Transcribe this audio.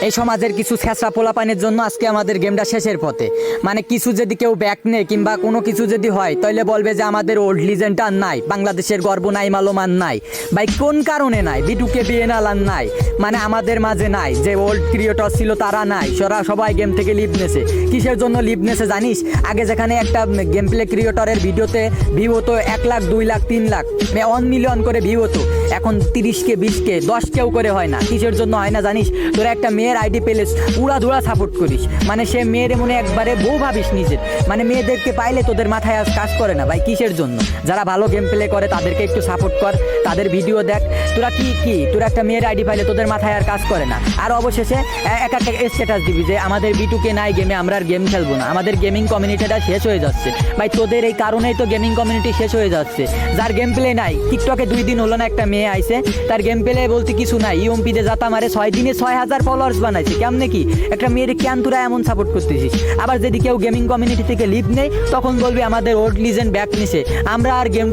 এই সমাজের কিছু ছেঁচড়া পোলাপানের জন্য আজকে আমাদের গেমটা শেষের পথে। মানে কিছু যদি কেউ ব্যাক নেয় কিংবা কোনো কিছু যদি হয় তাহলে বলবে যে আমাদের ওল্ড লিজেন্ড আর নাই, বাংলাদেশের গর্ব নাই, মালোমান নাই। ভাই কোন কারণে নাই? বিটুকে বিএনএল আর নাই, মানে আমাদের মাঝে নাই। যে ওল্ড ক্রিয়েটর ছিল তারা নাই, সবাই গেম থেকে লিভ নেছে। কিসের জন্য লিভ নেছে জানিস? আগে যেখানে একটা গেম প্লে ক্রিয়েটরের ভিডিওতে ভিউ হতো 1 লাখ 2 লাখ 3 লাখ 1 মিলিয়ন করে ভিউ হতো, এখন 30কে 20কে 10কেও করে হয় না। কিসের জন্য হয় না জানিস? তোরা একটা মেয়ের আইডি পেলেস উড়াধুরা সাপোর্ট করিস, মানে সে মেয়ের মনে একবারে বউ ভাবিস নিজের, মানে মেয়েদেরকে পাইলে তোদের মাথায় আজ কাজ করে না। ভাই কিসের জন্য? যারা ভালো গেম প্লে করে তাদেরকে একটু সাপোর্ট কর, তাদের ভিডিও দেখ। তোরা তোরা একটা মেয়ের আইডি পাইলে তোদের মাথায় আর কাজ করে না। আর অবশেষে একটা স্ট্যাটাস দিবি যে আমাদের বিটুকে নাই গেমে, আমরা আর গেম খেলবো না, আমাদের গেমিং কমিউনিটিটা শেষ হয়ে যাচ্ছে। ভাই তোদের এই কারণেই তো গেমিং কমিউনিটি শেষ হয়ে যাচ্ছে। যার গেম প্লে নাই, টিকটকে 2 দিন হলো না একটা মেয়ে আইছে, তার গেম প্লে বলতে কিছু নাই, ইউএমপিতে যাতা মারে 6 দিনে 6000 ফলোয়ার্স বানাইছে। কেমনে কি একটা মেয়ের কেন তোরা এমন সাপোর্ট করতেছিস? আবার যদি কেউ গেমিং কমিউনিটি থেকে লিভ নেই তখন বলবি আমাদের ওল্ড লিজেন্ড ব্যাক নিছে, আমরা আর গেম